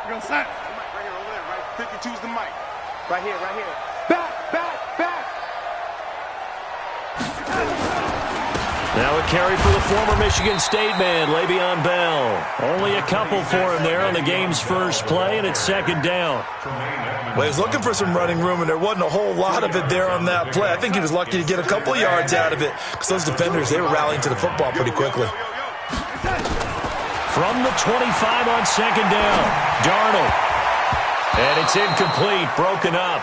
Go set. Right here, over there, right? 52's the mic. Right here, right here. Back, back, back. Now a carry for the former Michigan State man, Le'Veon Bell. Only a couple for him there on the game's first play, and it's second down. Well, he was looking for some running room, and there wasn't a whole lot of it there on that play. I think he was lucky to get a couple of yards out of it because those defenders, they were rallying to the football pretty quickly. From the 25 on second down, Darnold. And it's incomplete, broken up.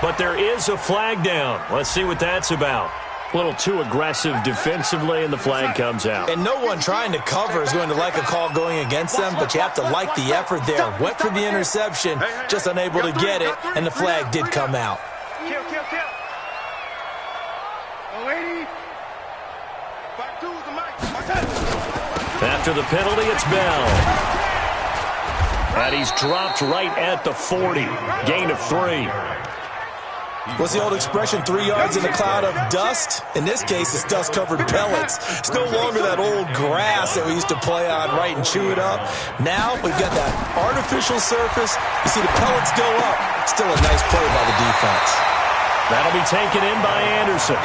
But there is a flag down. Let's see what that's about. A little too aggressive defensively, and the flag comes out. And no one trying to cover is going to like a call going against them, but you have to like the effort there. Went for the interception, just unable to get it, and the flag did come out. Kill. Oh, 80. 52's the mic. After the penalty, it's Bell. And he's dropped right at the 40. Gain of 3. What's the old expression, 3 yards in a cloud of dust? In this case, it's dust-covered pellets. It's no longer that old grass that we used to play on, right, and chew it up. Now we've got that artificial surface. You see the pellets go up. Still a nice play by the defense. That'll be taken in by Anderson.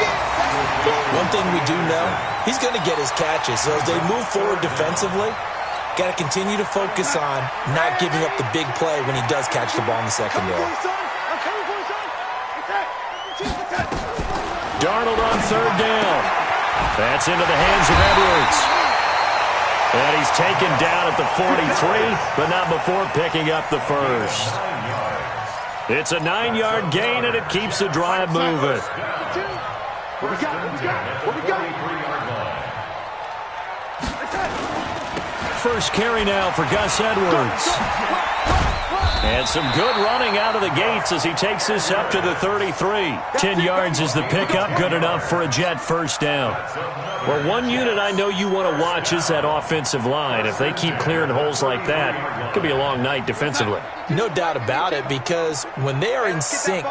One thing we do know, he's going to get his catches. So as they move forward defensively, got to continue to focus on not giving up the big play when he does catch the ball in the secondary. Darnold on third down. That's into the hands of Edwards. And he's taken down at the 43, but not before picking up the first. It's a 9-yard gain, and it keeps the drive moving. What we got? First carry now for Gus Edwards. And some good running out of the gates as he takes this up to the 33. 10 yards is the pickup, good enough for a Jet first down. Well, one unit I know you want to watch is that offensive line. If they keep clearing holes like that, it could be a long night defensively. No doubt about it, because when they are in sync,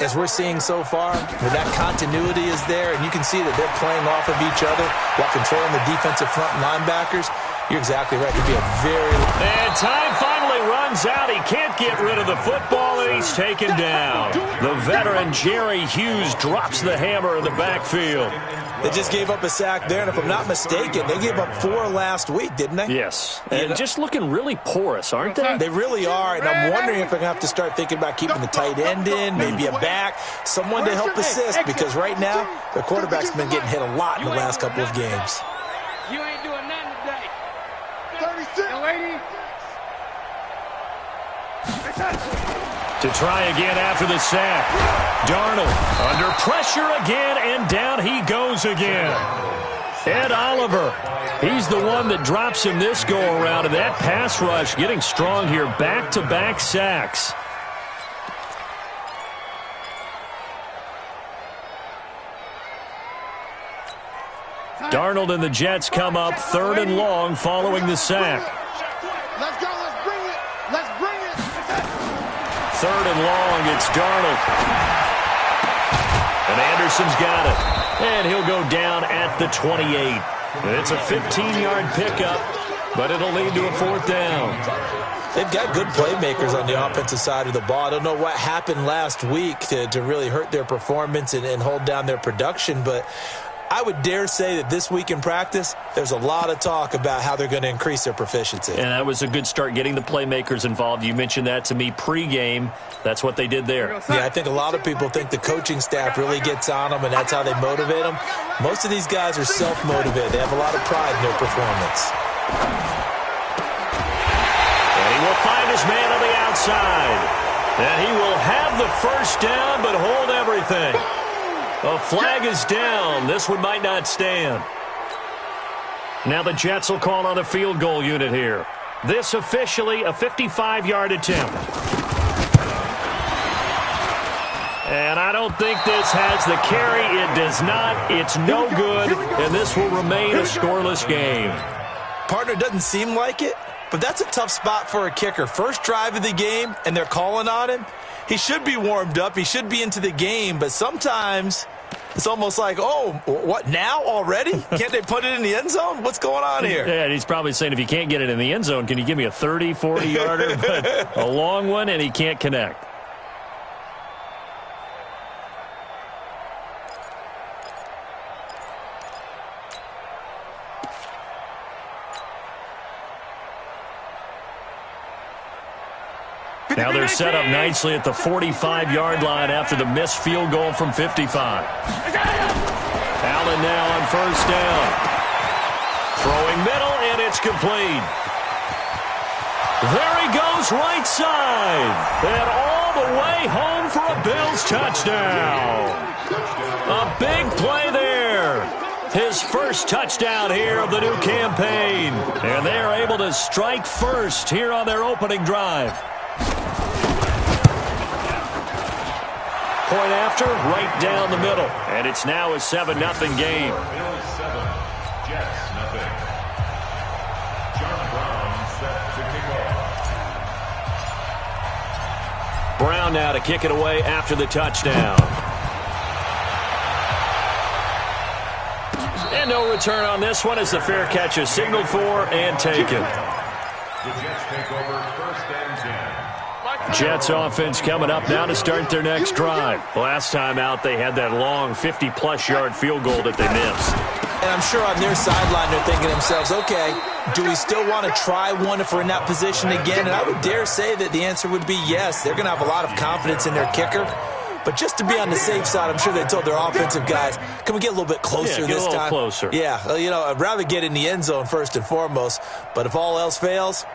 as we're seeing so far, where that continuity is there, and you can see that they're playing off of each other while controlling the defensive front linebackers, you're exactly right. It could be a very... And time finally runs out. He can't get rid of the football, and he's taken down. The veteran Jerry Hughes drops the hammer in the backfield. They just gave up a sack there, and if I'm not mistaken, they gave up 4 last week, didn't they? Yes, and just looking really porous, aren't they? They really are, and I'm wondering if they're going to have to start thinking about keeping the tight end in, maybe a back, someone to help assist, because right now, the quarterback's been getting hit a lot in the last couple of games. You ain't doing nothing today. 36. Yo, 80. To try again after the sack. Darnold under pressure again, and down he goes again. Ed Oliver, he's the one that drops him this go-around, and that pass rush getting strong here. Back-to-back sacks. Darnold and the Jets come up 3rd and long following the sack. Let's go. Let's bring it. 3rd and long, it's Darnold. And Anderson's got it. And he'll go down at the 28. It's a 15-yard pickup, but it'll lead to a 4th down. They've got good playmakers on the offensive side of the ball. I don't know what happened last week to really hurt their performance and hold down their production, but I would dare say that this week in practice, there's a lot of talk about how they're going to increase their proficiency. And that was a good start, getting the playmakers involved. You mentioned that to me pregame. That's what they did there. Yeah, I think a lot of people think the coaching staff really gets on them, and that's how they motivate them. Most of these guys are self-motivated. They have a lot of pride in their performance. And he will find his man on the outside. And he will have the first down, but hold everything. A flag is down. This one might not stand. Now the Jets will call on a field goal unit here. This officially a 55-yard attempt. And I don't think this has the carry. It does not. It's no good, and this will remain a scoreless game. Partner, doesn't seem like it, but that's a tough spot for a kicker. First drive of the game, and they're calling on him. He should be warmed up. He should be into the game, but sometimes It's almost like, oh, what, now already? Can't they put it in the end zone? What's going on here? Yeah, he's probably saying, if you can't get it in the end zone, can you give me a 30, 40-yarder? But a long one, and he can't connect. Now they're set up nicely at the 45-yard line after the missed field goal from 55. Allen now on first down. Throwing middle, and it's complete. There he goes right side. And all the way home for a Bills touchdown. A big play there. His first touchdown here of the new campaign. And they are able to strike first here on their opening drive. Point after, right down the middle. And it's now a 7-0 game. Bills 7, Jets nothing. John Brown set to kick off. Brown now to kick it away after the touchdown. And no return on this one as the fair catch is signaled for and taken. The Jets take over first and 10. Jets offense coming up now to start their next drive. Last time out, they had that long 50-plus yard field goal that they missed. And I'm sure on their sideline they're thinking to themselves, okay, do we still want to try one if we're in that position again? And I would dare say that the answer would be yes. They're going to have a lot of confidence in their kicker. But just to be on the safe side, I'm sure they told their offensive guys, can we get a little bit closer this time? Closer. Yeah, you know, I'd rather get in the end zone first and foremost. But if all else fails,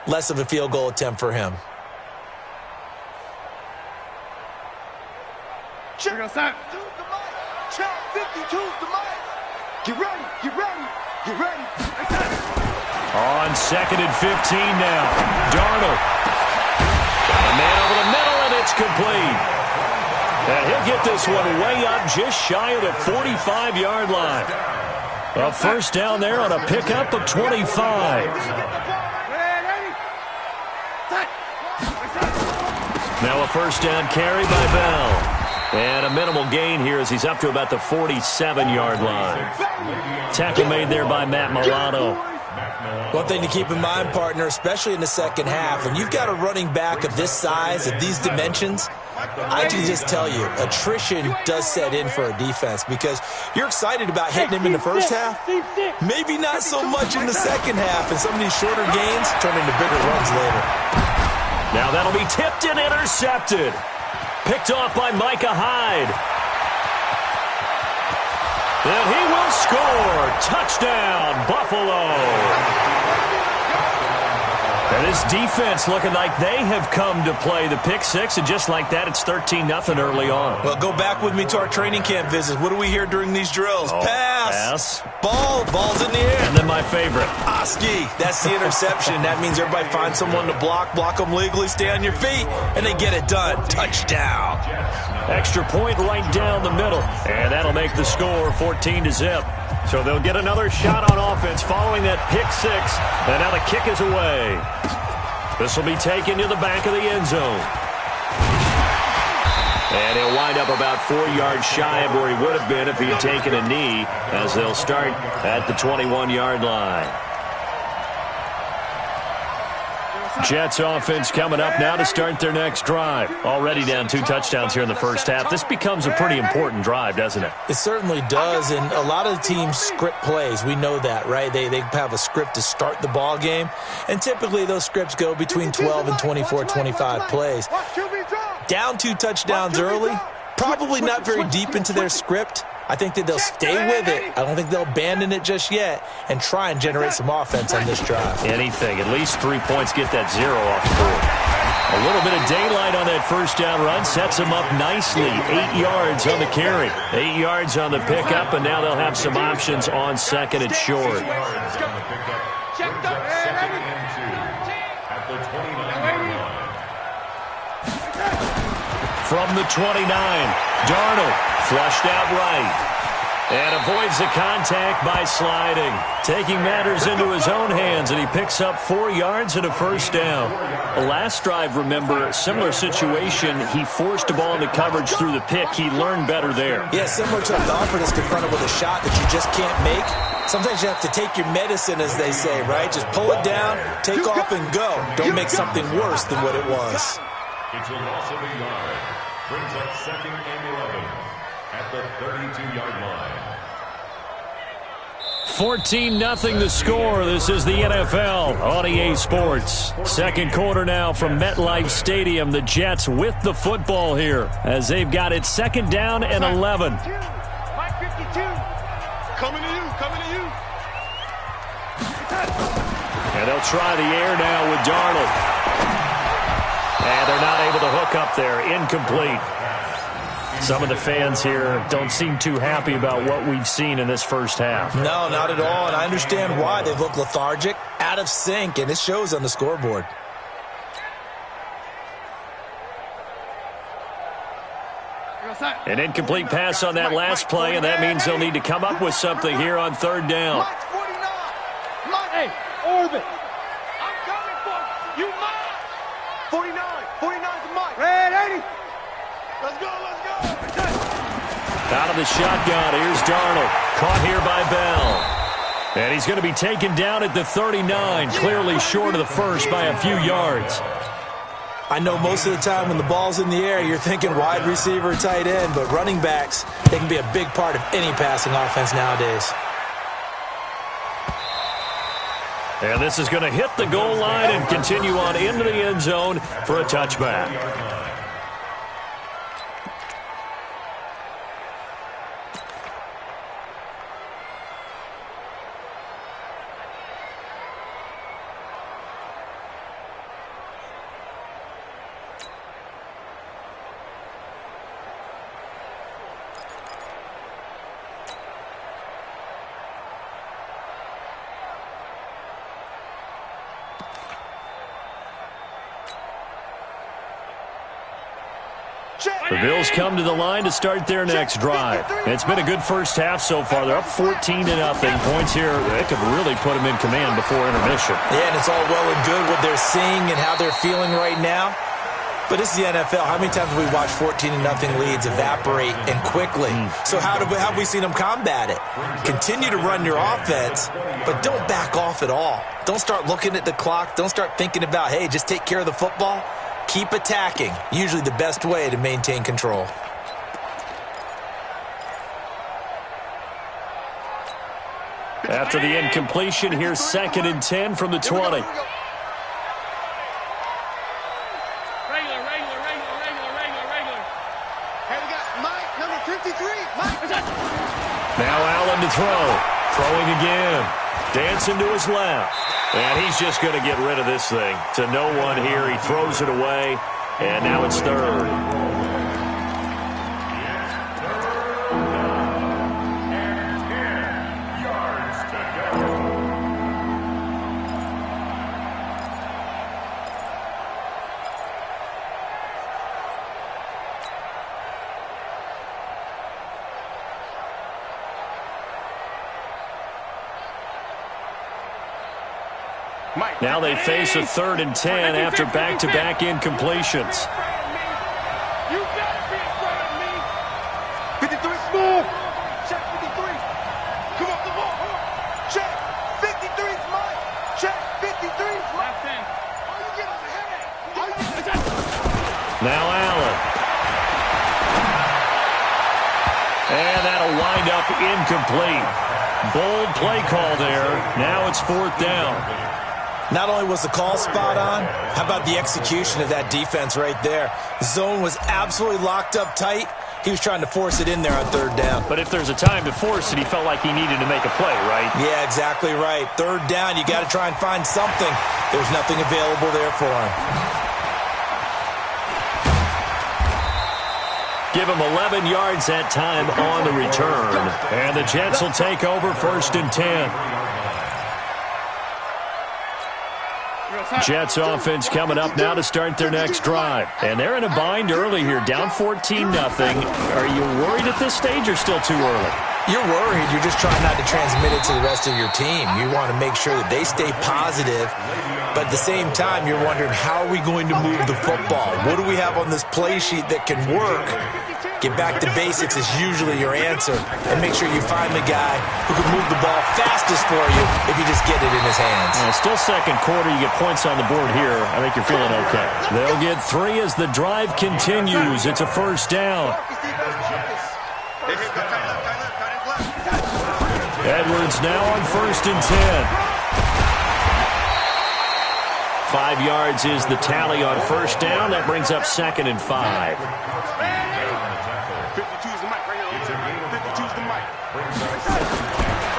less of a field goal attempt for him. Check us out. Check 52's the mic. Get ready, get ready, get ready. On 2nd and 15 now. Darnold. Got a man over the middle, and it's complete. And he'll get this one way up just shy of the 45-yard line. A first down there on a pickup of 25. Now a first down carry by Bell. And a minimal gain here as he's up to about the 47-yard line. Tackle made there by Matt Milano. One thing to keep in mind, partner, especially in the second half, when you've got a running back of this size, of these dimensions, I can just tell you, attrition does set in for a defense because you're excited about hitting him in the first half, maybe not so much in the second half, and some of these shorter gains turn into bigger runs later. Now that'll be tipped and intercepted. Picked off by Micah Hyde. And he will score. Touchdown, Buffalo. And his defense looking like they have come to play the pick six, and just like that, it's 13-0 early on. Well, go back with me to our training camp visits. What do we hear during these drills? Pass. Ball's in the air. And then my favorite. Oski, that's the interception. That means everybody finds someone to block them legally, stay on your feet, and they get it done. Touchdown. Extra point right down the middle, and that'll make the score 14-0. So they'll get another shot on offense following that pick six, and now the kick is away. This will be taken to the back of the end zone. And he'll wind up about 4 yards shy of where he would have been if he had taken a knee, as they'll start at the 21-yard line. Jets offense coming up now to start their next drive. Already down 2 touchdowns here in the first half. This becomes a pretty important drive, doesn't it? It certainly does, and a lot of teams script plays. We know that, right? They have a script to start the ball game, and typically those scripts go between 12 and 24, 25 plays. Down 2 touchdowns early, probably not very deep into their script. I think that they'll stay with it. I don't think they'll abandon it just yet and try and generate some offense on this drive. Anything. At least 3 points, get that 0 off the board. A little bit of daylight on that first down run sets them up nicely. 8 yards on the carry. 8 yards on the pickup, and now they'll have some options on second and short. From the 29, Darnold flushed out right. And avoids the contact by sliding. Taking matters into his own hands, and he picks up 4 yards and a first down. The last drive, remember, similar situation. He forced a ball into coverage through the pick. He learned better there. Yeah, similar to a golfer that's confronted with a shot that you just can't make. Sometimes you have to take your medicine, as they say, right? Just pull it down, take off, and go. Don't make something worse than what it was. It's a loss of a yard. Brings up second and 11 at the 32-yard line. 14-0 the score. This is the NFL on EA Sports. Second quarter now from MetLife Stadium. The Jets with the football here as they've got it second down and 11. Mike 52. Coming to you. Coming to you. And they'll try the air now with Darnold. And they're not able to hook up there. Incomplete. Some of the fans here don't seem too happy about what we've seen in this first half. No, not at all, and I understand why. They look lethargic, out of sync, and it shows on the scoreboard. An incomplete pass on that last play, and that means they'll need to come up with something here on third down. Mike's 49. Mike, hey, orbit. I'm coming for you, Mike. 49. 49 to Mike. Red 80. Let's go, let's go. Out of the shotgun, here's Darnold. Caught here by Bell. And he's going to be taken down at the 39, clearly short of the first by a few yards. I know most of the time when the ball's in the air, you're thinking wide receiver, tight end, but running backs, they can be a big part of any passing offense nowadays. And this is going to hit the goal line and continue on into the end zone for a touchback. The Bills come to the line to start their next drive. It's been a good first half so far. They're up 14-0. Points here, they could really put them in command before intermission. Yeah, and it's all well and good what they're seeing and how they're feeling right now. But this is the NFL. How many times have we watched 14-0 leads evaporate and quickly? So how have we seen them combat it? Continue to run your offense, but don't back off at all. Don't start looking at the clock. Don't start thinking about, hey, just take care of the football. Keep attacking. Usually the best way to maintain control. After the incompletion, here's 2nd and 10 from the 20. Regular. Hey, we got Mike, number 53. Mike. Now Allen to throw. Throwing again. Dancing to his left. And he's just going to get rid of this thing. To no one here. He throws it away. And now it's third. Now they face a 3rd and 10 after back-to-back incompletions. You gotta be afraid of me. 53 small. Check 53. Come up the ball. Check 53's Mike. Check 53's Mike. Oh, you get on the head. Now Allen. And that'll wind up incomplete. Bold play call there. Now it's 4th down. Not only was the call spot on, how about the execution of that defense right there? Zone was absolutely locked up tight. He was trying to force it in there on 3rd down. But if there's a time to force it, he felt like he needed to make a play, right? Yeah, exactly right. 3rd down, you got to try and find something. There's nothing available there for him. Give him 11 yards that time on the return. And the Jets will take over 1st and 10. Jets offense coming up now to start their next drive. And they're in a bind early here, down 14-0. Are you worried at this stage or still too early? You're worried. You're just trying not to transmit it to the rest of your team. You want to make sure that they stay positive, but at the same time, you're wondering, how are we going to move the football? What do we have on this play sheet that can work? Get back to basics is usually your answer, and make sure you find the guy who can move the ball fastest for you if you just get it in his hands. Still second quarter. You get points on the board here. I think you're feeling okay. They'll get 3 as the drive continues. It's a first down. Edwards now on 1st and 10. 5 yards is the tally on first down. That brings up 2nd and 5.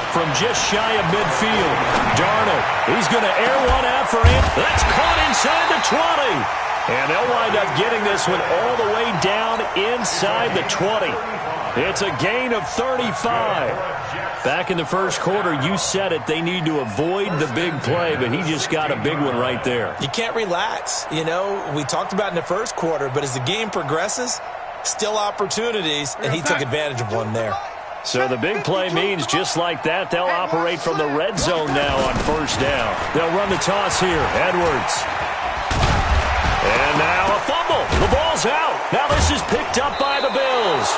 From just shy of midfield, Darnold, he's going to air one out for him. That's caught inside the 20. And they'll wind up getting this one all the way down inside the 20. It's a gain of 35. Back in the first quarter, you said it, they need to avoid the big play, but he just got a big one right there. You can't relax. You know, we talked about in the first quarter, but as the game progresses, still opportunities, and he took advantage of one there. So the big play means just like that, they'll operate from the red zone now on first down. They'll run the toss here. Edwards. And now a fumble. The ball's out. Now this is picked up by the Bills.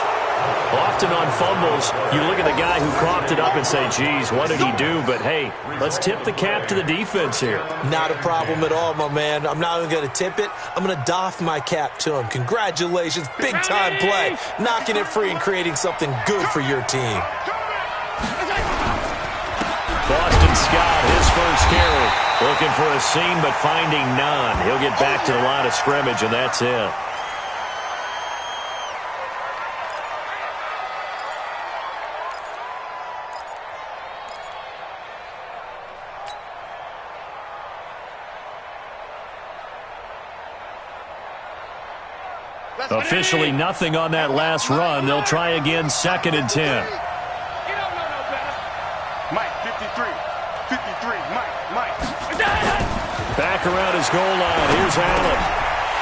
Often on fumbles, you look at the guy who coughed it up and say, geez, what did he do? But, hey, let's tip the cap to the defense here. Not a problem at all, my man. I'm not even going to tip it. I'm going to doff my cap to him. Congratulations. Big-time play. Knocking it free and creating something good for your team. Boston Scott, his first carry. Looking for a seam, but finding none. He'll get back to the line of scrimmage, and that's it. Officially nothing on that last run. They'll try again, 2nd and 10. Mike, 53. 53, Mike. Back around his goal line. Here's Allen.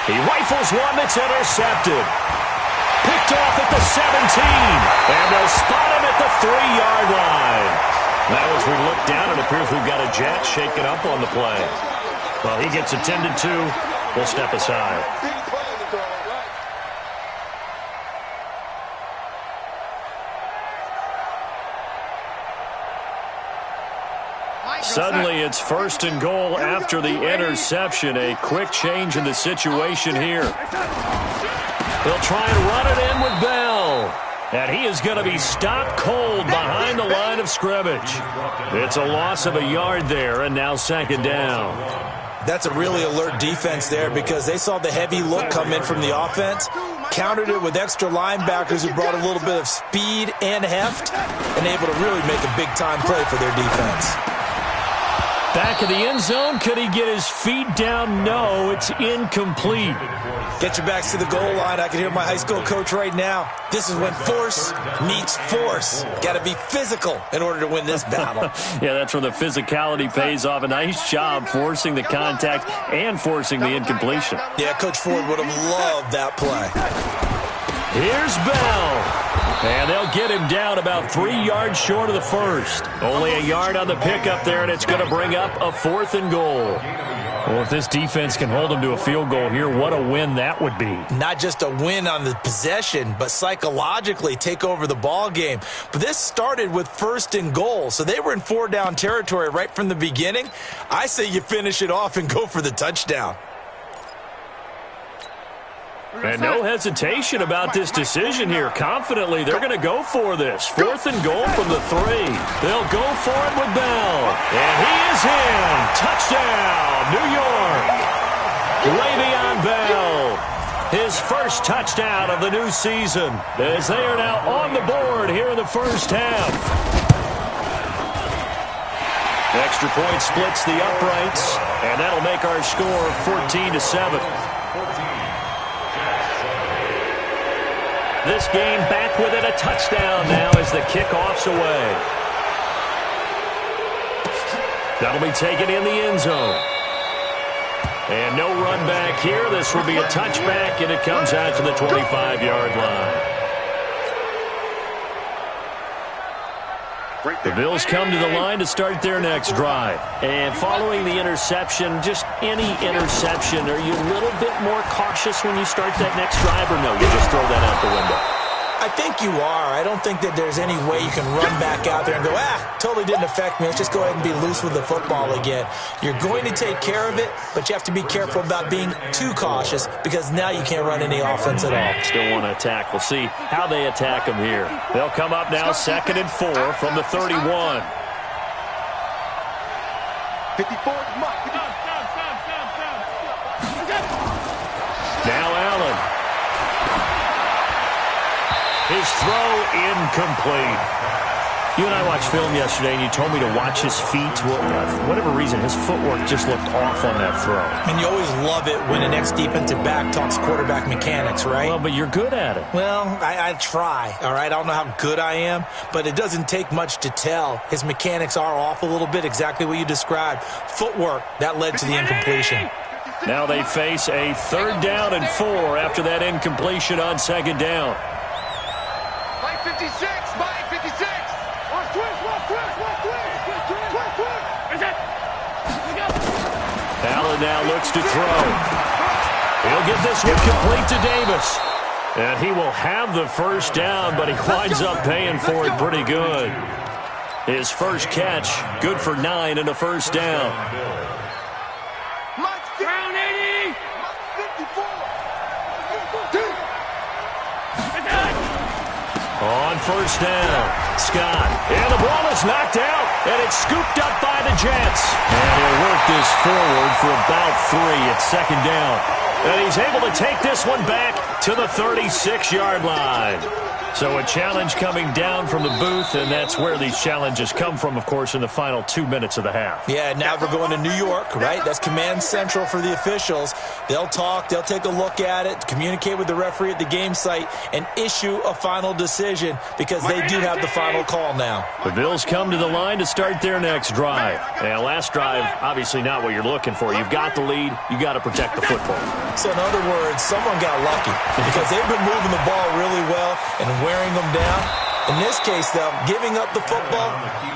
He rifles one that's intercepted. Picked off at the 17. And they'll spot him at the 3-yard line. Now as we look down, it appears we've got a Jet shaken up on the play. Well, he gets attended to. We'll step aside. Suddenly, it's 1st and goal after the interception. A quick change in the situation here. They'll try and run it in with Bell. And he is going to be stopped cold behind the line of scrimmage. It's a loss of a yard there, and now 2nd down. That's a really alert defense there because they saw the heavy look come in from the offense, countered it with extra linebackers who brought a little bit of speed and heft, and able to really make a big-time play for their defense. Back of the end zone. Could he get his feet down? No, it's incomplete. Get your backs to the goal line. I can hear my high school coach right now. This is when force meets force. Got to be physical in order to win this battle. Yeah, that's where the physicality pays off. A nice job forcing the contact and forcing the incompletion. Yeah, Coach Ford would have loved that play. Here's Bell. And they'll get him down about 3 yards short of the first. Only a yard on the pickup there, and it's going to bring up a 4th and goal. Well, if this defense can hold them to a field goal here, what a win that would be. Not just a win on the possession, but psychologically take over the ball game. But this started with 1st and goal, so they were in 4-down territory right from the beginning. I say you finish it off and go for the touchdown. And no hesitation about this decision here. Confidently, they're going to go for this. 4th and goal from the 3. They'll go for it with Bell. And he is in. Touchdown, New York. Le'Veon Bell. His first touchdown of the new season, as they are now on the board here in the first half. Extra point splits the uprights, and that'll make our score 14-7. This game back within a touchdown now as the kickoff's away. That'll be taken in the end zone. And no run back here. This will be a touchback, and it comes out to the 25-yard line. The Bills come to the line to start their next drive. And following the interception, just any interception, are you a little bit more cautious when you start that next drive, or no, you just throw that out the window? I think you are. I don't think that there's any way you can run back out there and go, totally didn't affect me. Let's just go ahead and be loose with the football again. You're going to take care of it, but you have to be careful about being too cautious because now you can't run any offense at all. Still want to attack. We'll see how they attack them here. They'll come up now 2nd and 4 from the 31. 54 is Mike. Now Allen. His throw incomplete. You and I watched film yesterday, and you told me to watch his feet. Well, for whatever reason, his footwork just looked off on that throw. And you always love it when an ex-defensive back talks quarterback mechanics, right? Well, but you're good at it. Well, I try, all right? I don't know how good I am, but it doesn't take much to tell. His mechanics are off a little bit, exactly what you described. Footwork, that led to the incompletion. Now they face a 3rd down and 4 after that incompletion on 2nd down. 56, Mike 56. Watch twist. Allen now looks to throw. He'll get this one complete to Davis. And he will have the 1st down, but he winds up paying for it pretty good. His first catch, good for 9 and a 1st down. Round 80. 54. On 1st down, Scott. And the ball is knocked out, and it's scooped up by the Jets. And he'll work this forward for about 3 at 2nd down. And he's able to take this one back to the 36-yard line. So a challenge coming down from the booth, and that's where these challenges come from, of course, in the final 2 minutes of the half. Yeah, now we're going to New York, right? That's command central for the officials. They'll talk, they'll take a look at it, communicate with the referee at the game site, and issue a final decision because they do have the final call now. The Bills come to the line to start their next drive. And last drive, obviously not what you're looking for. You've got the lead. You got to protect the football. So in other words, someone got lucky because they've been moving the ball really well and wearing them down. In this case, though, giving up the football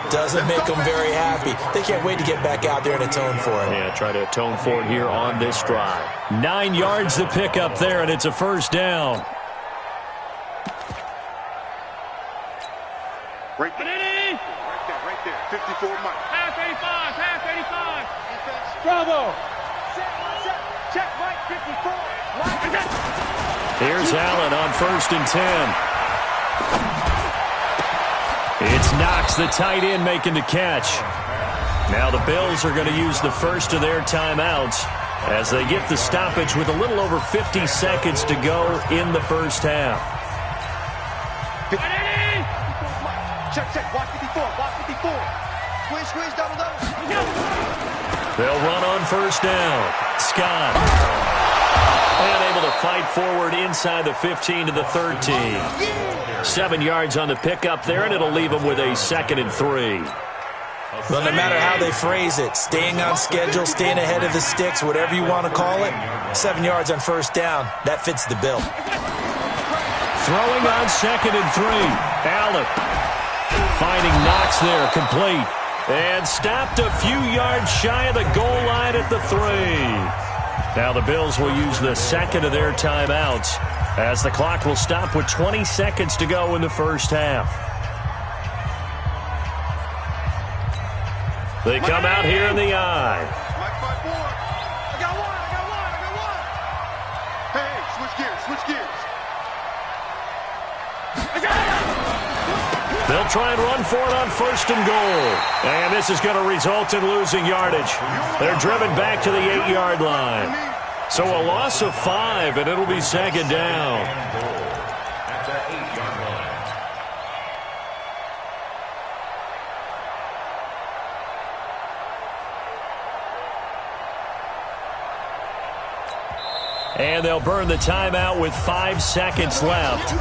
doesn't make them very happy. They can't wait to get back out there and atone for it. Yeah, try to atone for it here on this drive. 9 yards to pick up there, and it's a 1st down. Right there. 54 Mike. Half 85. Bravo. Check Mike 54. Here's Allen on 1st and 10. It's Knox, the tight end, making the catch. Now the Bills are going to use the first of their timeouts as they get the stoppage with a little over 50 seconds to go in the 1st half. Check. Watch 54. Squeeze, double. They'll run on 1st down. Scott. And able to fight forward inside the 15 to the 13. 7 yards on the pickup there, and it'll leave them with a 2nd and 3. Well, no matter how they phrase it, staying on schedule, staying ahead of the sticks, whatever you want to call it, 7 yards on 1st down, that fits the bill. Throwing on 2nd and 3. Allen finding Knox there, complete. And stopped a few yards shy of the goal line at the 3. Now the Bills will use the 2nd of their timeouts as the clock will stop with 20 seconds to go in the 1st half. They come out here in the eye. Mike 5-4. I got one. Hey, switch gears. They'll try and run for it on 1st and goal. And this is going to result in losing yardage. They're driven back to the 8-yard line. So a loss of 5, and it'll be 2nd down. At the 8-yard line. And they'll burn the timeout with 5 seconds left.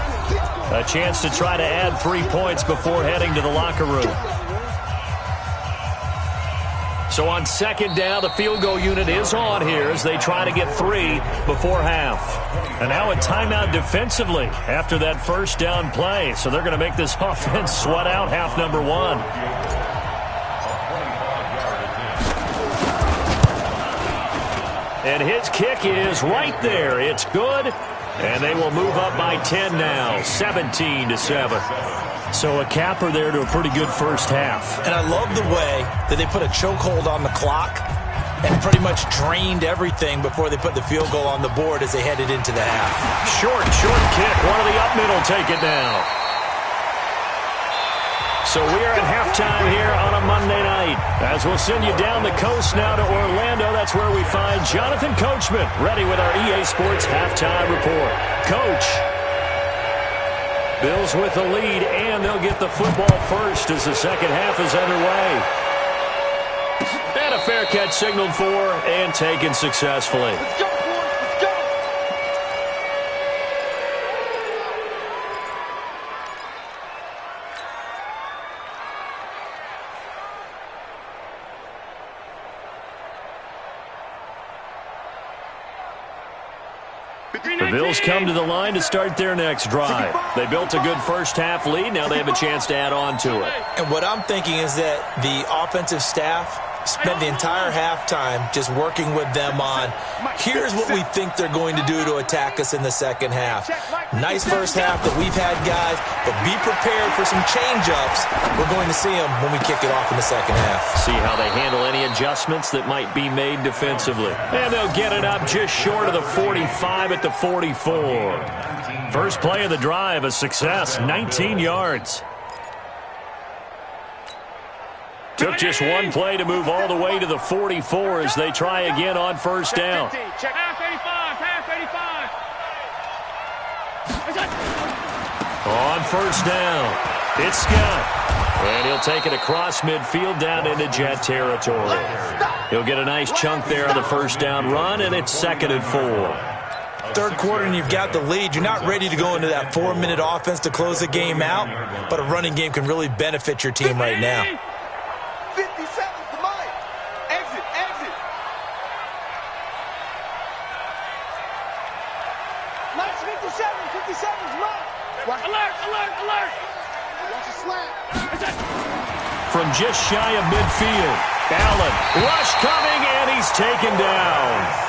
A chance to try to add 3 points before heading to the locker room. So on second down, the field goal unit is on here as they try to get 3 before half. And now a timeout defensively after that first down play. So they're going to make this offense sweat out half number 1. And his kick is right there. It's good. And they will move up by 10 now, 17-7. So a capper there to a pretty good first half. And I love the way that they put a chokehold on the clock and pretty much drained everything before they put the field goal on the board as they headed into the half. Short kick. One of the up middle take it now. So we are at halftime here on a Monday night. As we'll send you down the coast now to Orlando, that's where we find Jonathan Coachman ready with our EA Sports Halftime Report. Coach. Bills with the lead, and they'll get the football first as the second half is underway. And a fair catch signaled for and taken successfully. Let's go, boys. Let's go. The Bills come to the line to start their next drive. They built a good first half lead. Now they have a chance to add on to it. And what I'm thinking is that the offensive staff spent the entire halftime just working with them on, here's what we think they're going to do to attack us in the second half. Nice first half that we've had, guys, but be prepared for some change-ups. We're going to see them when we kick it off in the second half. See how they handle any adjustments that might be made defensively. And they'll get it up just short of the 45 at the 44. First play of the drive, a success, 19 yards. Took just one play to move all the way to the 44 as they try again on first down. Check half 85, half 85. On first down, it's Scott. And he'll take it across midfield down into Jet territory. He'll get a nice chunk there on the first down run, and it's 2nd and 4. Third quarter and you've got the lead. You're not ready to go into that 4-minute offense to close the game out, but a running game can really benefit your team right now. 50 seconds to mine. Exit. Nice 57 run. Alert. Watch the slant. From just shy of midfield, Allen, rush coming, and he's taken down.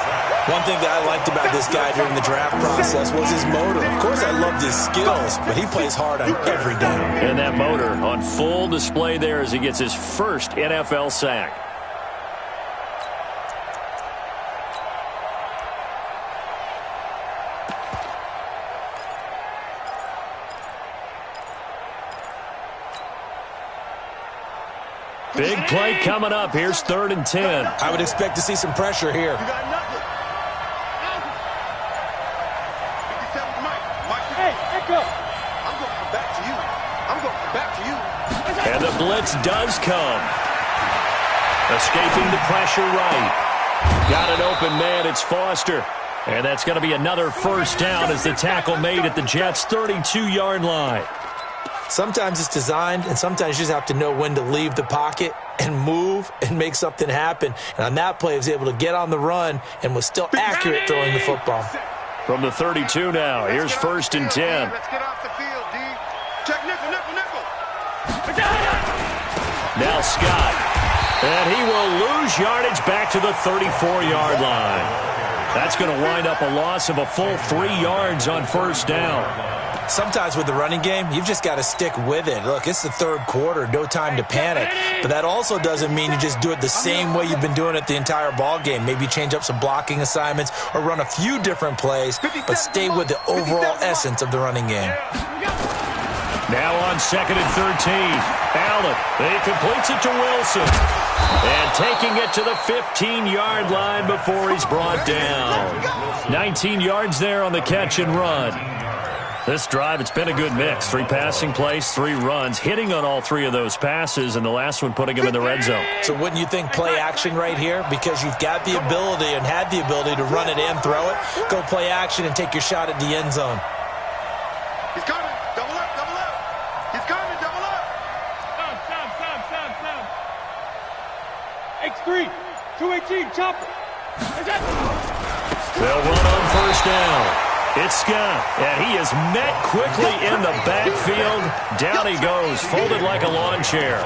One thing that I liked about this guy during the draft process was his motor. Of course, I loved his skills, but he plays hard on every down. And that motor on full display there as he gets his first NFL sack. Big play coming up. Here's 3rd and 10. I would expect to see some pressure here. You got nothing. 57's Mike. Hey, echo. I'm going to come back to you. And the blitz does come. Escaping the pressure right. Got an open man. It's Foster. And that's going to be another first down as the tackle made at the Jets' 32-yard line. Sometimes it's designed, and sometimes you just have to know when to leave the pocket and move and make something happen. And on that play, he was able to get on the run and was still accurate throwing the football. From the 32 now, here's 1st and 10. Let's get off the field, D. Check nickel. Now Scott. And he will lose yardage back to the 34-yard line. That's going to wind up a loss of a full 3 yards on first down. Sometimes with the running game, you've just got to stick with it. Look, it's the third quarter, no time to panic. But that also doesn't mean you just do it the same way you've been doing it the entire ball game. Maybe change up some blocking assignments or run a few different plays, but stay with the overall essence of the running game. Now on 2nd and 13. Allen, he completes it to Wilson. And taking it to the 15-yard line before he's brought down. 19 yards there on the catch and run. This drive, it's been a good mix. 3 passing plays, 3 runs, hitting on all 3 of those passes, and the last one putting him in the red zone. So wouldn't you think play action right here? Because you've got the ability and had the ability to run it and throw it. Go play action and take your shot at the end zone. He's coming. Double up. He's coming. Double up. Stop. 3, 218, chopper. They'll run on first down. It's Scott, and he is met quickly in the backfield. Down he goes, folded like a lawn chair.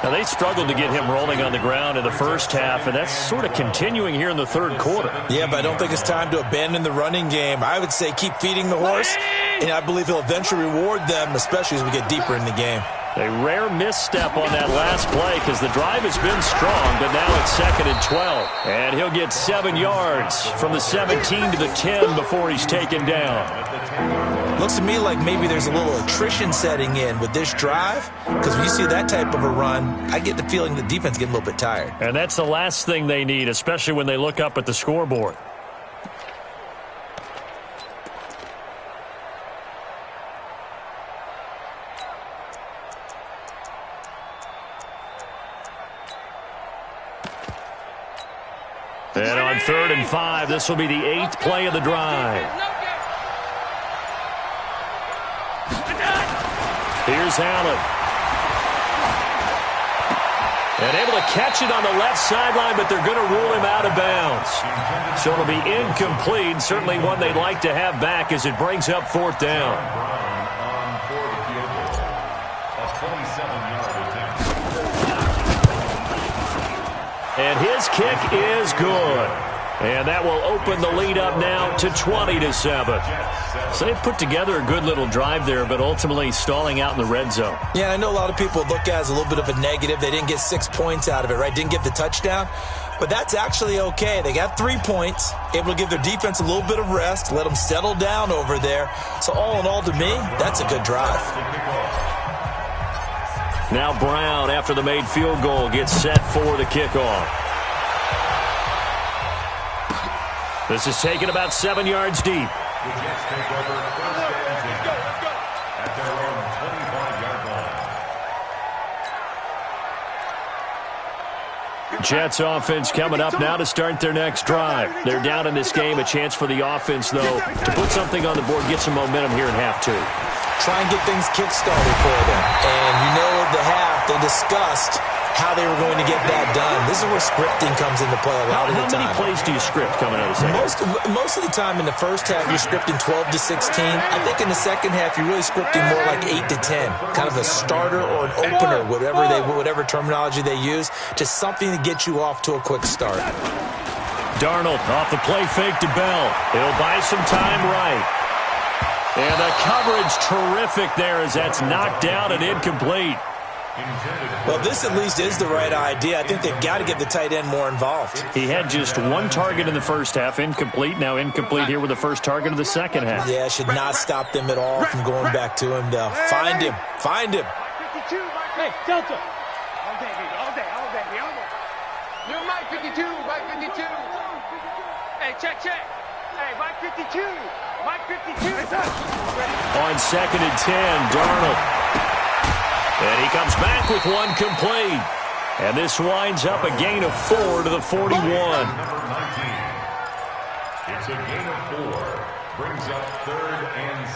Now, they struggled to get him rolling on the ground in the first half, and that's sort of continuing here in the third quarter. Yeah, but I don't think it's time to abandon the running game. I would say keep feeding the horse, and I believe he'll eventually reward them, especially as we get deeper in the game. A rare misstep on that last play because the drive has been strong, but now it's 2nd and 12. And he'll get 7 yards from the 17 to the 10 before he's taken down. Looks to me like maybe there's a little attrition setting in with this drive, because when you see that type of a run, I get the feeling the defense getting a little bit tired. And that's the last thing they need, especially when they look up at the scoreboard. And on 3rd and 5, this will be the 8th play of the drive. Here's Allen. And able to catch it on the left sideline, but they're going to rule him out of bounds. So it'll be incomplete, certainly one they'd like to have back as it brings up 4th down. And his kick is good. And that will open the lead up now to 20-7. So they've put together a good little drive there, but ultimately stalling out in the red zone. Yeah, I know a lot of people look at it as a little bit of a negative. They didn't get 6 points out of it, right? Didn't get the touchdown. But that's actually okay. They got 3 points, able to give their defense a little bit of rest, let them settle down over there. So all in all, to me, that's a good drive. Now Brown, after the made field goal, gets set for the kickoff. This is taken about 7 yards deep. The Jets take over 1st and 10 at their own 25-yard line. Jets offense coming up now to start their next drive. They're down in this game. A chance for the offense, though, to put something on the board, get some momentum here in half 2. Try and get things kick-started for them. And you know at the half, they discussed how they were going to get that done. This is where scripting comes into play a lot of the time. How many plays do you script coming out of the second? Most of the time in the first half, you're scripting 12 to 16. I think in the second half, you're really scripting more like 8 to 10. Kind of a starter or an opener, whatever terminology they use. Just something to get you off to a quick start. Darnold off the play fake to Bell. He'll buy some time right. And the coverage terrific there as that's knocked down and incomplete. Well, this at least is the right idea. I think they've got to get the tight end more involved. He had just 1 target in the first half, incomplete. Now incomplete here with the first target of the second half. Yeah, should not stop them at all from going back to him, though. Find him. Find him. Hey, Delta. All day, baby. You're Mike 52, Mike 52. Hey, check. Hey, Mike 52. Mike 52. On 2nd and 10, Darnold. And he comes back with 1 complete. And this winds up a gain of 4 to the 41. Number 19. It's a gain of 4. Brings up 3rd and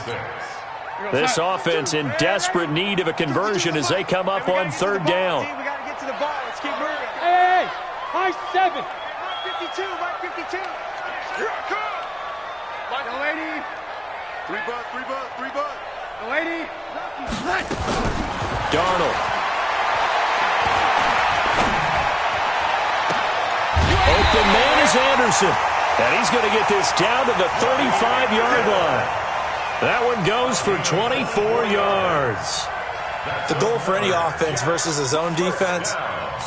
6. This offense in desperate need of a conversion as they come up on 3rd down. We got to get to the ball. Let's keep moving. Hey, high 7. Mike 52, Mike 52. Here I come. Like a lady. 3 buzz. The lady. Darnold. Open man is Anderson. And he's going to get this down to the 35-yard line. That one goes for 24 yards. The goal for any offense versus his own defense,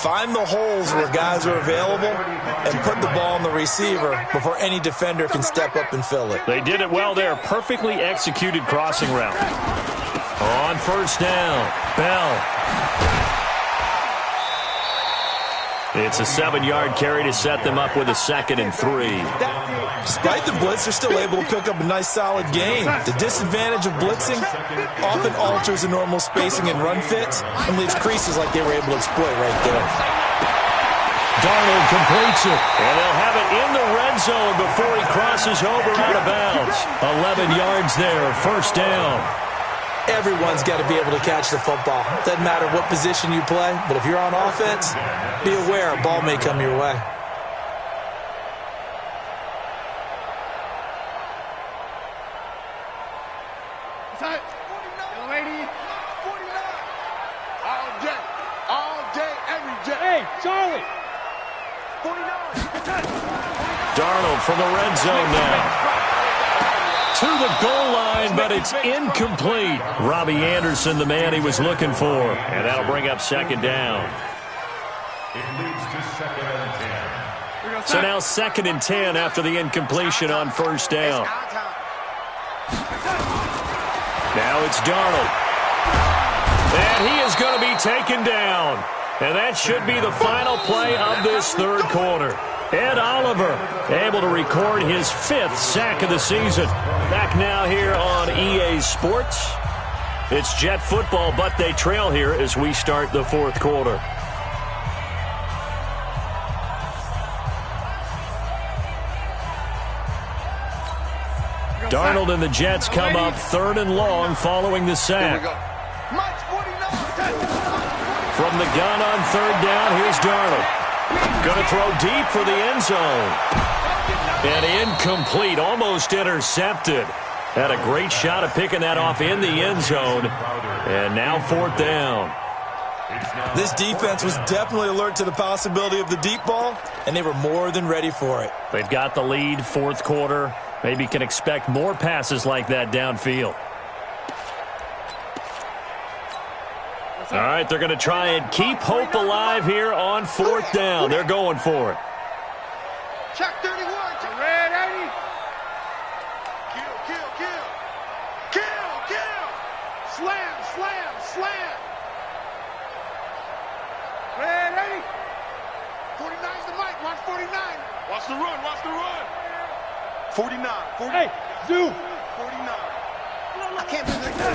find the holes where guys are available and put the ball on the receiver before any defender can step up and fill it. They did it well there. Perfectly executed crossing route. On 1st down, Bell. It's a 7-yard carry to set them up with a 2nd and 3. Despite the blitz, they're still able to pick up a nice solid gain. The disadvantage of blitzing often alters the normal spacing and run fits and leaves creases like they were able to exploit right there. Darnold completes it, and they'll have it in the red zone before he crosses over out of bounds. 11 yards there, 1st down. Everyone's got to be able to catch the football. Doesn't matter what position you play, but if you're on offense, be aware a ball may come your way. Charlie! 49. Darnold from the red zone now. To the goal line, but it's incomplete. Robbie Anderson, the man he was looking for. And that'll bring up second down. It leads to 2nd and 10. So now 2nd and 10 after the incompletion on first down. Now it's Darnold. And he is going to be taken down. And that should be the final play of this third quarter. Ed Oliver able to record his 5th sack of the season. Back now here on EA Sports. It's Jet football, but they trail here as we start the fourth quarter. Darnold and the Jets come up 3rd and long following the sack. From the gun on 3rd down, here's Darnold. Going to throw deep for the end zone. And incomplete, almost intercepted. Had a great shot at picking that off in the end zone. And now 4th down. This defense was definitely alert to the possibility of the deep ball, and they were more than ready for it. They've got the lead, 4th quarter. Maybe can expect more passes like that downfield. All right, they're going to try and keep hope alive here on 4th down. They're going for it. Check 31. Red 80. Kill, kill, kill. Kill, kill. Slam, slam, slam. Red 80. 49's the mic. Watch 49. Watch the run. Watch the run. 49. 40. Hey, Zoo. 49. I can't believe that.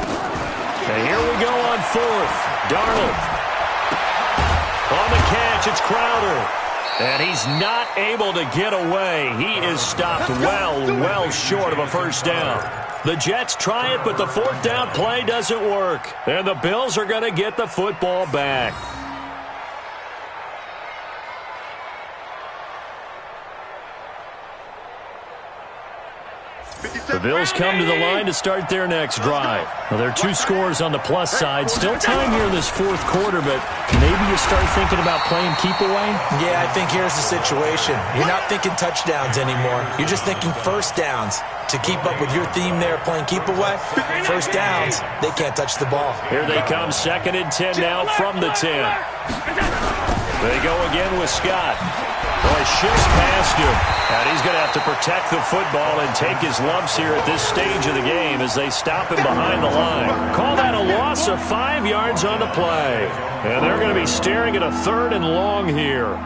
And here we go on 4th. Darnold. On the catch, it's Crowder. And he's not able to get away. He is stopped well short of a first down. The Jets try it, but the 4th down play doesn't work. And the Bills are going to get the football back. The Bills come to the line to start their next drive. Well, there are 2 scores on the plus side. Still time here in this 4th quarter, but maybe you start thinking about playing keep away? Yeah, I think here's the situation. You're not thinking touchdowns anymore. You're just thinking first downs. To keep up with your theme there, playing keep away, first downs, they can't touch the ball. Here they come, 2nd and 10 now from the 10. They go again with Scott. Boy, shifts past him. And he's going to have to protect the football and take his lumps here at this stage of the game as they stop him behind the line. Call that a loss of 5 yards on the play. And they're going to be staring at a 3rd and long here.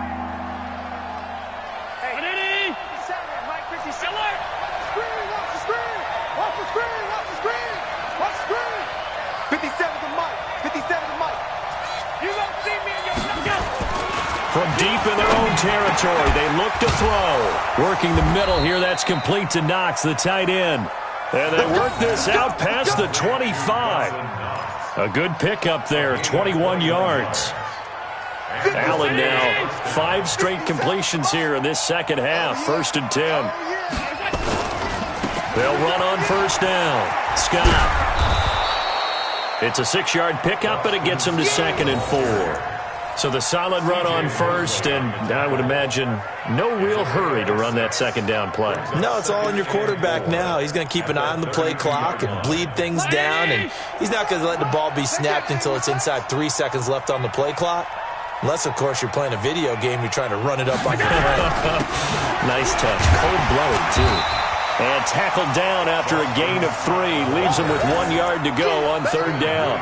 From deep in their own territory, they look to throw. Working the middle here, that's complete to Knox, the tight end. And they work this out past the 25. A good pickup there, 21 yards. Allen now, 5 straight completions here in this second half, 1st and 10. They'll run on first down. Scott. It's a 6-yard pickup, but it gets him to 2nd and 4. So the solid run on first, and I would imagine no real hurry to run that 2nd down play. No, it's all in your quarterback now. He's going to keep an eye on the play clock and bleed things down, and he's not going to let the ball be snapped until it's inside 3 seconds left on the play clock. Unless, of course, you're playing a video game, you're trying to run it up on your play. Nice touch. Cold-blooded, too. And tackled down after a gain of 3. Leaves him with 1 yard to go on 3rd down.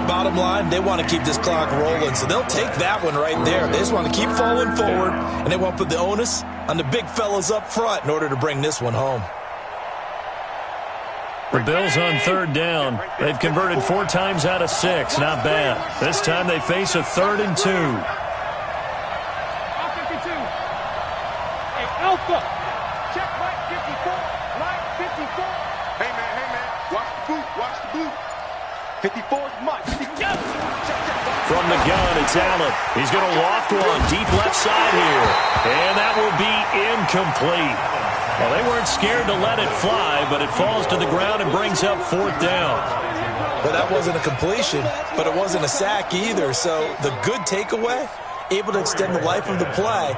Bottom line, they want to keep this clock rolling, so they'll take that one right there. They just want to keep falling forward, and they want to put the onus on the big fellas up front in order to bring this one home. The Bills on 3rd down. They've converted 4 times out of 6. Not bad. This time they face a 3rd and 2. Hey, Alpha. Check right 54. Right 54. Hey, man. Watch the boot. Watch the boot. 54 is Mike. From the gun, it's Allen. He's going to waft one deep left side here. And that will be incomplete. Well, they weren't scared to let it fly, but it falls to the ground and brings up 4th down. But that wasn't a completion, but it wasn't a sack either. So the good takeaway, able to extend the life of the play.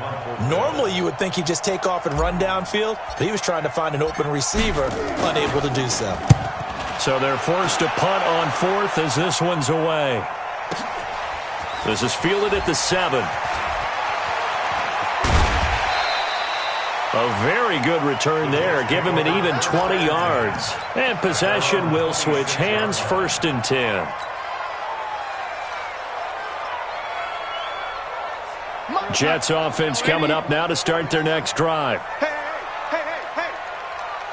Normally you would think he'd just take off and run downfield, but he was trying to find an open receiver, unable to do so. So they're forced to punt on 4th as this one's away. This is fielded at the 7. A very good return there. Give him an even 20 yards. And possession will switch hands, 1st and 10. Jets offense coming up now to start their next drive. Hey.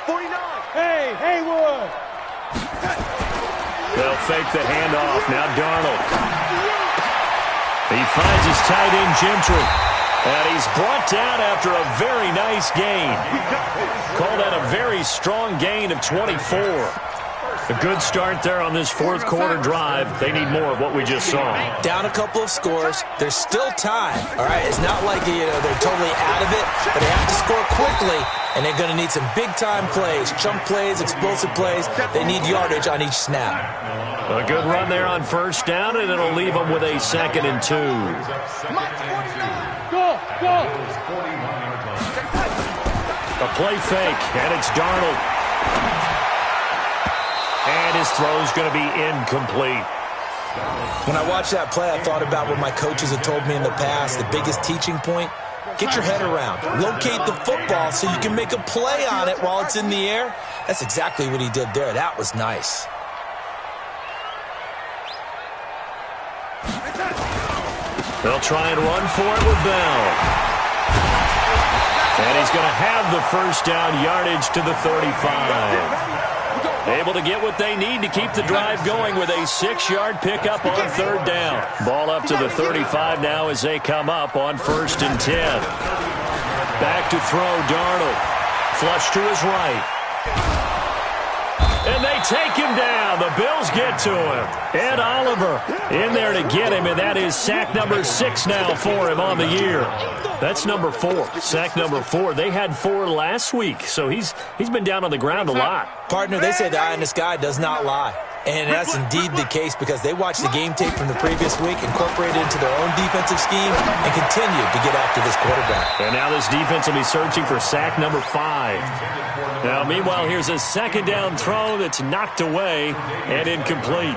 49. Hey, Haywood. They'll fake the handoff. Now Darnold. He finds his tight end, Gentry. And he's brought down after a very nice gain. Call that a very strong gain of 24. A good start there on this 4th quarter drive. They need more of what we just saw. Down a couple of scores. There's still time. All right, it's not like they're totally out of it, but they have to score quickly, and they're going to need some big-time plays, chunk plays, explosive plays. They need yardage on each snap. A good run there on 1st down, and it'll leave them with a 2nd and 2. Go. A play fake, and it's Darnold. And his throw's going to be incomplete. When I watched that play, I thought about what my coaches had told me in the past. The biggest teaching point, get your head around. Locate the football so you can make a play on it while it's in the air. That's exactly what he did there. That was nice. They'll try and run for it with Bell. And he's going to have the 1st down, yardage to the 35. Able to get what they need to keep the drive going with a 6-yard pickup on 3rd down. Ball up to the 35 now as they come up on 1st and 10. Back to throw, Darnold. Flush to his right. And they take him down. The Bills get to him. Ed Oliver in there to get him, and that is sack number 6 now for him on the year. That's number 4, sack number 4. They had 4 last week, so he's been down on the ground a lot. Partner, they say the eye in the sky does not lie. And that's indeed the case because they watched the game tape from the previous week, incorporated it into their own defensive scheme, and continued to get after this quarterback. And now this defense will be searching for sack number 5. Now, meanwhile, here's a 2nd down throw that's knocked away and incomplete.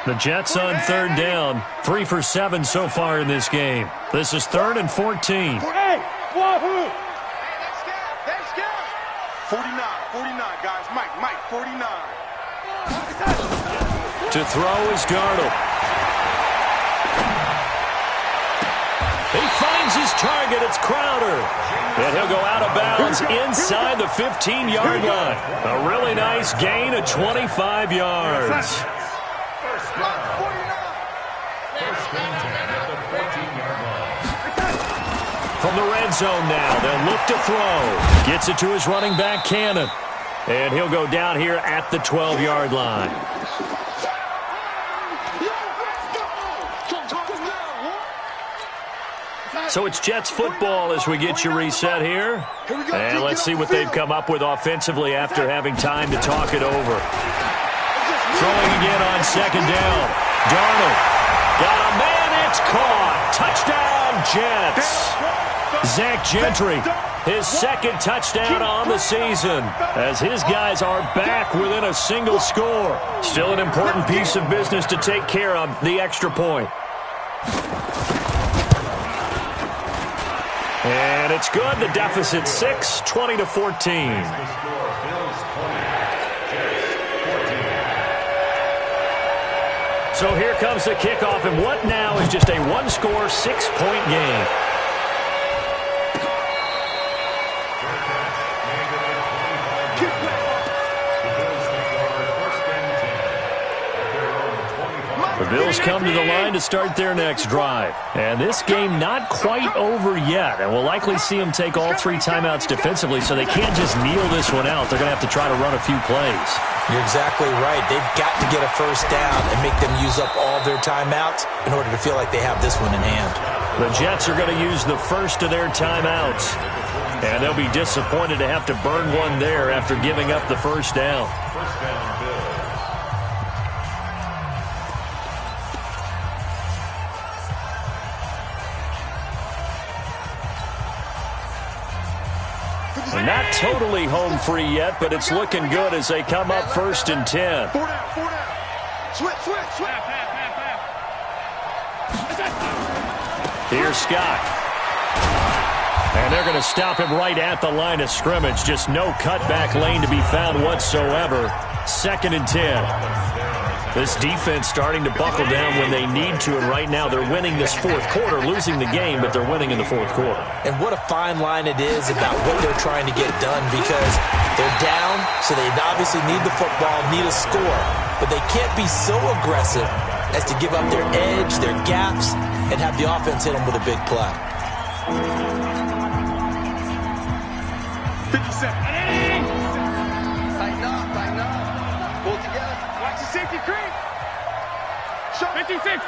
The Jets on 3rd down, 3 for 7 so far in this game. This is 3rd and 14. Hey, Wahoo! 49, guys. Mike, 49. To throw is Darnold. He finds his target. It's Crowder. And he'll go out of bounds inside the 15-yard line. A really nice gain of 25 yards. From the red zone now, they'll look to throw. Gets it to his running back, Cannon. And he'll go down here at the 12-yard line. So it's Jets football as we get you reset here. And let's see what they've come up with offensively after having time to talk it over. Throwing again on 2nd down. Darnold. Got a man, it's caught. Touchdown, Jets. Zach Gentry, his 2nd touchdown on the season, as his guys are back within a single score. Still an important piece of business to take care of, the extra point. And it's good. The deficit 6, 20-14. So here comes the kickoff, and what now is just a 1-score, 6-point game. The Bills come to the line to start their next drive. And this game not quite over yet. And we'll likely see them take all 3 timeouts defensively, so they can't just kneel this one out. They're going to have to try to run a few plays. You're exactly right. They've got to get a first down and make them use up all their timeouts in order to feel like they have this one in hand. The Jets are going to use the first of their timeouts. And they'll be disappointed to have to burn one there after giving up the first down. First down, Bills. Not totally home free yet, but it's looking good as they come up 1st and 10. 4 down, 4 down. Switch. Here's Scott. And they're going to stop him right at the line of scrimmage. Just no cutback lane to be found whatsoever. 2nd and 10. This defense starting to buckle down when they need to, and right now they're winning this 4th quarter, losing the game, but they're winning in the 4th quarter. And what a fine line it is about what they're trying to get done, because they're down, so they obviously need the football, need a score, but they can't be so aggressive as to give up their edge, their gaps, and have the offense hit them with a big play. 57. Tighten up. Pull together. Watch the safety creep. 56.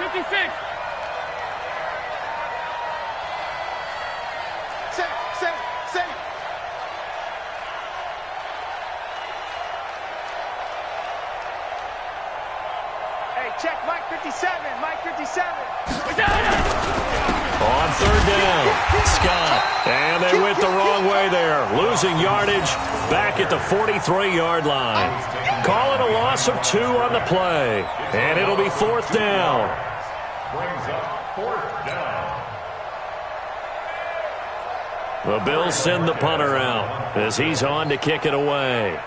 Safe. Hey, check Mike 57. On 3rd down, Scott. And they went the wrong way there. Losing yardage back at the 43-yard line. Call it a loss of 2 on the play. And it'll be 4th down. Brings up 4th down. The Bills send the punter out as he's on to kick it away.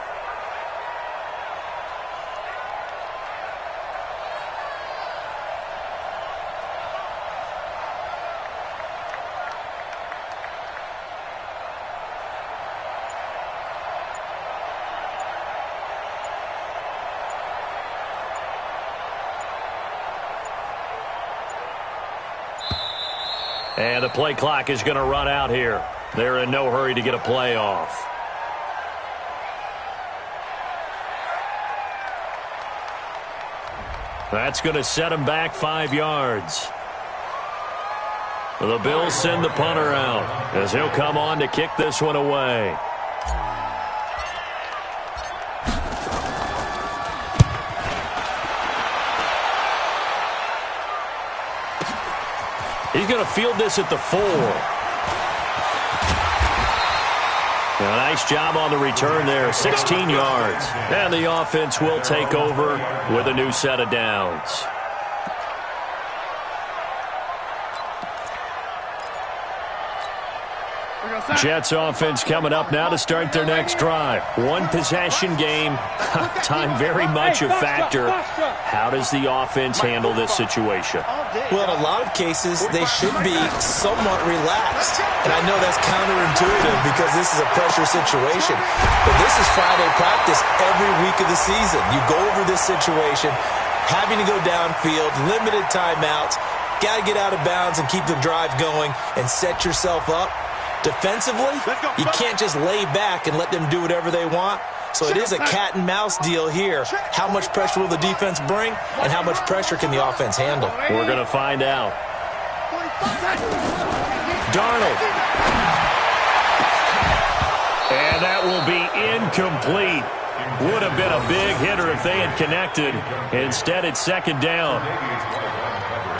And the play clock is going to run out here. They're in no hurry to get a play off. That's going to set him back 5 yards. The Bills send the punter out as he'll come on to kick this one away. He's going to field this at the 4. A nice job on the return there, 16 yards. And the offense will take over with a new set of downs. Jets offense coming up now to start their next drive. 1 possession game. Time very much a factor. How does the offense handle this situation? Well, in a lot of cases, they should be somewhat relaxed. And I know that's counterintuitive because this is a pressure situation. But this is Friday practice every week of the season. You go over this situation, having to go downfield, limited timeouts, got to get out of bounds and keep the drive going and set yourself up. Defensively, you can't just lay back and let them do whatever they want. So it is a cat and mouse deal here. How much pressure will the defense bring, and how much pressure can the offense handle? We're going to find out. Darnold. And that will be incomplete. Would have been a big hitter if they had connected. Instead, it's 2nd down.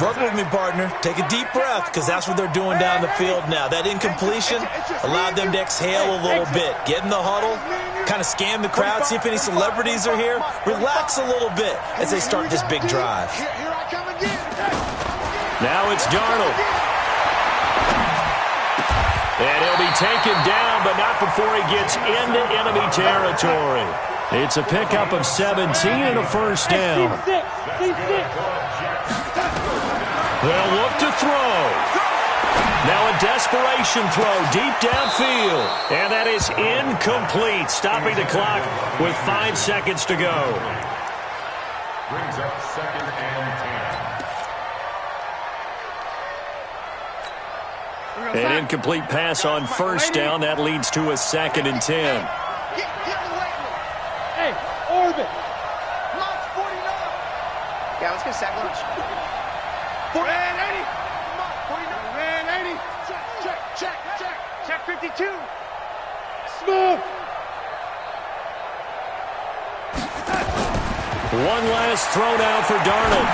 Work with me, partner. Take a deep breath, because that's what they're doing down the field now. That incompletion allowed them to exhale a little bit. Get in the huddle, kind of scan the crowd, see if any celebrities are here. Relax a little bit as they start this big drive. Now it's Darnold. And he'll be taken down, but not before he gets into enemy territory. It's a pickup of 17 and a first down. They'll look to throw. Now a desperation throw deep downfield. And that is incomplete, stopping the clock with 5 seconds to go. Brings up 2nd and 10. An incomplete pass on first down. That leads to a 2nd and 10. Hey, orbit. Launch 49. Yeah, let's get sack launch. Man 80. Come on, 49. Man 80. Check 52. Smooth. One last throw now for Darnold.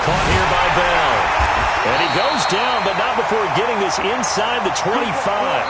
Caught here by Bell. And he goes down, but not before getting this inside the 25.